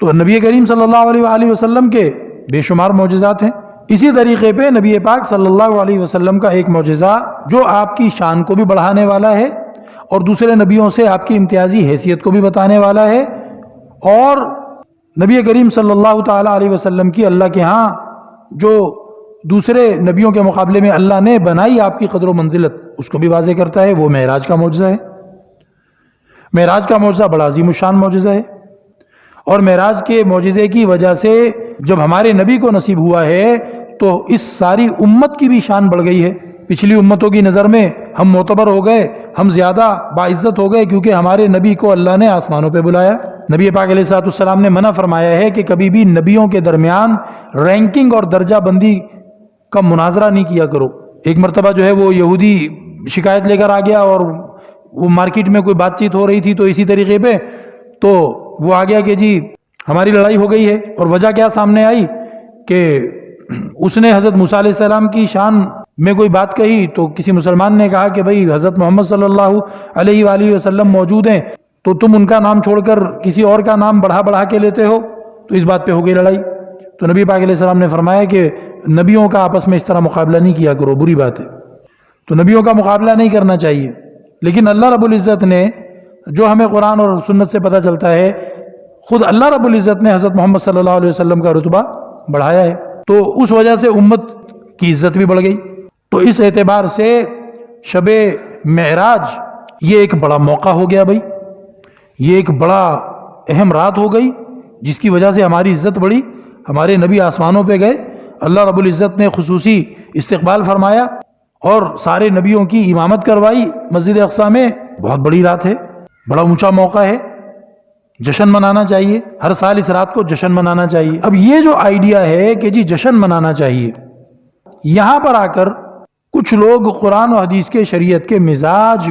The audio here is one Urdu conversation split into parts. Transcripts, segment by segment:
تو نبی کریم صلی اللہ علیہ وآلہ وسلم کے بے شمار معجزات ہیں۔ اسی طریقے پہ نبی پاک صلی اللہ علیہ وسلم کا ایک معجزہ جو آپ کی شان کو بھی بڑھانے والا ہے اور دوسرے نبیوں سے آپ کی امتیازی حیثیت کو بھی بتانے والا ہے، اور نبی کریم صلی اللہ تعالیٰ علیہ وسلم کی اللہ کے ہاں جو دوسرے نبیوں کے مقابلے میں اللہ نے بنائی آپ کی قدر و منزلت اس کو بھی واضح کرتا ہے، وہ معراج کا معجزہ ہے۔ معراج کا معجزہ بڑا عظیم الشان معجزہ ہے، اور معراج کے معجزے کی وجہ سے جب ہمارے نبی کو نصیب ہوا ہے تو اس ساری امت کی بھی شان بڑھ گئی ہے۔ پچھلی امتوں کی نظر میں ہم معتبر ہو گئے، ہم زیادہ باعزت ہو گئے، کیونکہ ہمارے نبی کو اللہ نے آسمانوں پہ بلایا۔ نبی پاک علیہ السلام نے منع فرمایا ہے کہ کبھی بھی نبیوں کے درمیان رینکنگ اور درجہ بندی کا مناظرہ نہیں کیا کرو۔ ایک مرتبہ جو ہے وہ یہودی شکایت لے کر آ گیا، اور وہ مارکیٹ میں کوئی بات چیت ہو رہی تھی، تو اسی طریقے پہ تو وہ آ گیا کہ جی ہماری لڑائی ہو گئی ہے، اور وجہ کیا سامنے آئی کہ اس نے حضرت موسیٰ علیہ السلام کی شان میں کوئی بات کہی، تو کسی مسلمان نے کہا کہ بھئی حضرت محمد صلی اللہ علیہ وآلہ وسلم موجود ہیں تو تم ان کا نام چھوڑ کر کسی اور کا نام بڑھا کے لیتے ہو، تو اس بات پہ ہو گئی لڑائی۔ تو نبی پاک علیہ السلام نے فرمایا کہ نبیوں کا آپس میں اس طرح مقابلہ نہیں کیا کرو، بری بات ہے۔ تو نبیوں کا مقابلہ نہیں کرنا چاہیے، لیکن اللہ رب العزت نے جو ہمیں قرآن اور سنت سے پتہ چلتا ہے، خود اللہ رب العزت نے حضرت محمد صلی اللہ علیہ وسلم کا رتبہ بڑھایا ہے، تو اس وجہ سے امت کی عزت بھی بڑھ گئی۔ تو اس اعتبار سے شب معراج یہ ایک بڑا موقع ہو گیا بھائی، یہ ایک بڑا اہم رات ہو گئی جس کی وجہ سے ہماری عزت بڑھی، ہمارے نبی آسمانوں پہ گئے، اللہ رب العزت نے خصوصی استقبال فرمایا اور سارے نبیوں کی امامت کروائی مسجد اقصیٰ میں۔ بہت بڑی رات ہے، بڑا اونچا موقع ہے، جشن منانا چاہیے، ہر سال اس رات کو جشن منانا چاہیے۔ اب یہ جو آئیڈیا ہے کہ جی جشن منانا چاہیے، یہاں پر آ کر کچھ لوگ قرآن و حدیث کے شریعت کے مزاج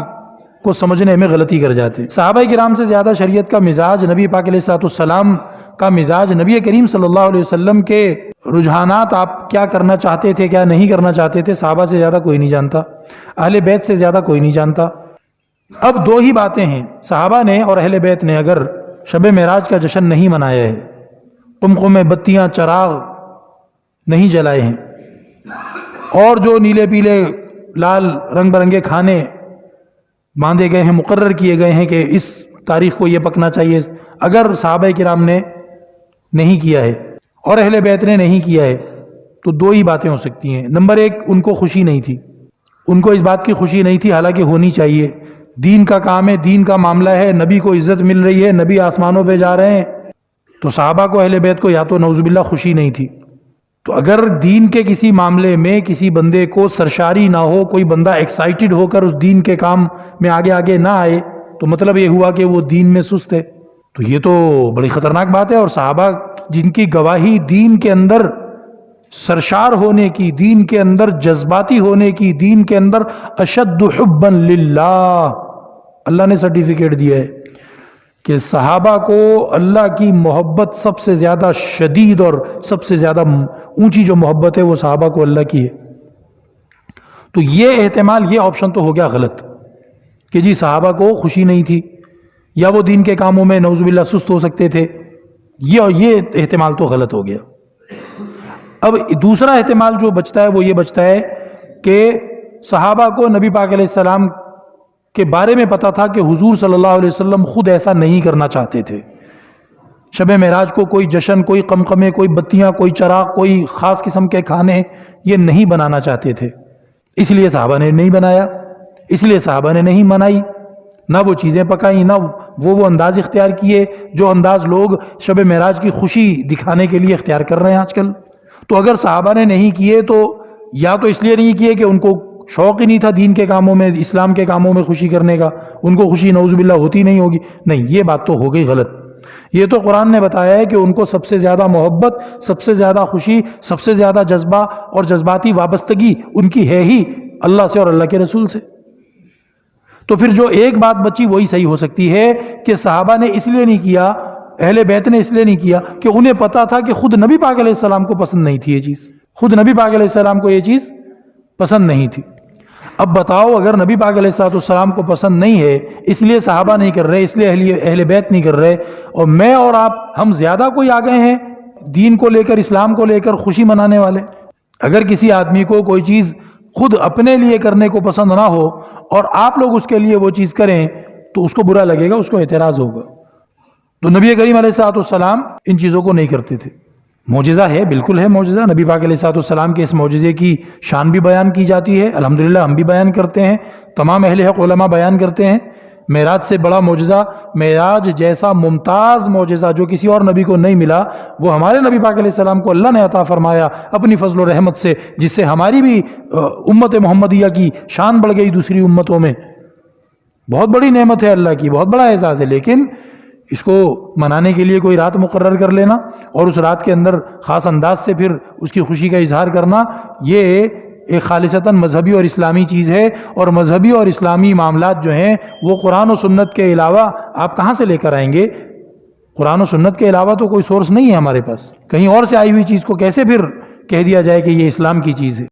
کو سمجھنے میں غلطی کر جاتے ہیں۔ صحابہ کرام سے زیادہ شریعت کا مزاج، نبی پاک علیہ السلام کا مزاج، نبی کریم صلی اللہ علیہ وسلم کے رجحانات، آپ کیا کرنا چاہتے تھے کیا نہیں کرنا چاہتے تھے، صحابہ سے زیادہ کوئی نہیں جانتا، اہل بیت سے زیادہ کوئی نہیں جانتا۔ اب دو ہی باتیں ہیں، صحابہ نے اور اہل بیت نے اگر شب معراج کا جشن نہیں منایا ہے، قمقمے بتیاں چراغ نہیں جلائے ہیں، اور جو نیلے پیلے لال رنگ برنگے کھانے باندھے گئے ہیں، مقرر کیے گئے ہیں کہ اس تاریخ کو یہ پکنا چاہیے، اگر صحابہ کرام نے نہیں کیا ہے اور اہل بیت نے نہیں کیا ہے تو دو ہی باتیں ہو سکتی ہیں۔ نمبر ایک، ان کو خوشی نہیں تھی، ان کو اس بات کی خوشی نہیں تھی، حالانکہ ہونی چاہیے، دین کا کام ہے، دین کا معاملہ ہے، نبی کو عزت مل رہی ہے، نبی آسمانوں پہ جا رہے ہیں، تو صحابہ کو اہل بیت کو یا تو نعوذ باللہ خوشی نہیں تھی۔ تو اگر دین کے کسی معاملے میں کسی بندے کو سرشاری نہ ہو، کوئی بندہ ایکسائٹڈ ہو کر اس دین کے کام میں آگے نہ آئے، تو مطلب یہ ہوا کہ وہ دین میں سست ہے، تو یہ تو بڑی خطرناک بات ہے۔ اور صحابہ جن کی گواہی دین کے اندر سرشار ہونے کی، دین کے اندر جذباتی ہونے کی، دین کے اندر اشد حبا للہ، اللہ نے سرٹیفکیٹ دیا ہے کہ صحابہ کو اللہ کی محبت سب سے زیادہ شدید اور سب سے زیادہ اونچی جو محبت ہے وہ صحابہ کو اللہ کی ہے۔ تو یہ احتمال، یہ آپشن تو ہو گیا غلط کہ جی صحابہ کو خوشی نہیں تھی یا وہ دین کے کاموں میں نعوذ باللہ سست ہو سکتے تھے، یہ احتمال تو غلط ہو گیا۔ اب دوسرا احتمال جو بچتا ہے وہ یہ بچتا ہے کہ صحابہ کو نبی پاک علیہ السلام کے بارے میں پتا تھا کہ حضور صلی اللہ علیہ وسلم خود ایسا نہیں کرنا چاہتے تھے، شب معراج کو کوئی جشن، کوئی قمقمے، کوئی بتیاں، کوئی چراغ، کوئی خاص قسم کے کھانے یہ نہیں بنانا چاہتے تھے، اس لیے صحابہ نے نہیں بنایا، اس لیے صحابہ نے نہیں منائی، نہ وہ چیزیں پکائیں، نہ وہ انداز اختیار کیے جو انداز لوگ شب معراج کی خوشی دکھانے کے لیے اختیار کر رہے ہیں آج کل۔ تو اگر صحابہ نے نہیں کیے تو یا تو اس لیے نہیں کیے کہ ان کو شوق ہی نہیں تھا دین کے کاموں میں، اسلام کے کاموں میں خوشی کرنے کا، ان کو خوشی نعوذ باللہ ہوتی نہیں ہوگی، نہیں، یہ بات تو ہو گئی غلط۔ یہ تو قرآن نے بتایا ہے کہ ان کو سب سے زیادہ محبت، سب سے زیادہ خوشی، سب سے زیادہ جذبہ اور جذباتی وابستگی ان کی ہے ہی اللہ سے اور اللہ کے رسول سے۔ تو پھر جو ایک بات بچی وہی صحیح ہو سکتی ہے کہ صحابہ نے اس لیے نہیں کیا، اہل بیت نے اس لیے نہیں کیا کہ انہیں پتا تھا کہ خود نبی پاک علیہ السلام کو پسند نہیں تھی یہ چیز، خود نبی پاک علیہ السلام کو یہ چیز پسند نہیں تھی۔ اب بتاؤ اگر نبی پاک علیہ الصلوۃ والسلام کو پسند نہیں ہے، اس لیے صحابہ نہیں کر رہے، اس لیے اہل بیت نہیں کر رہے، اور میں اور آپ ہم زیادہ کوئی آ گئے ہیں دین کو لے کر، اسلام کو لے کر خوشی منانے والے؟ اگر کسی آدمی کو کوئی چیز خود اپنے لیے کرنے کو پسند نہ ہو اور آپ لوگ اس کے لیے وہ چیز کریں تو اس کو برا لگے گا، اس کو اعتراض ہوگا۔ تو نبی کریم علیہ الصلوۃ والسلام ان چیزوں کو نہیں کرتے تھے۔ معجزہ ہے، بالکل ہے معجزہ، نبی پاک علیہ الصلوۃ والسلام کے اس معجزے کی شان بھی بیان کی جاتی ہے، الحمدللہ ہم بھی بیان کرتے ہیں، تمام اہل حق علماء بیان کرتے ہیں۔ معراج سے بڑا معجزہ، معراج جیسا ممتاز معجزہ جو کسی اور نبی کو نہیں ملا، وہ ہمارے نبی پاک علیہ السلام کو اللہ نے عطا فرمایا اپنی فضل و رحمت سے، جس سے ہماری بھی امت محمدیہ کی شان بڑھ گئی دوسری امتوں میں۔ بہت بڑی نعمت ہے اللہ کی، بہت بڑا اعزاز ہے، لیکن اس کو منانے کے لیے کوئی رات مقرر کر لینا اور اس رات کے اندر خاص انداز سے پھر اس کی خوشی کا اظہار کرنا، یہ ایک خالصتاً مذہبی اور اسلامی چیز ہے، اور مذہبی اور اسلامی معاملات جو ہیں وہ قرآن و سنت کے علاوہ آپ کہاں سے لے کر آئیں گے؟ قرآن و سنت کے علاوہ تو کوئی سورس نہیں ہے ہمارے پاس، کہیں اور سے آئی ہوئی چیز کو کیسے پھر کہہ دیا جائے کہ یہ اسلام کی چیز ہے؟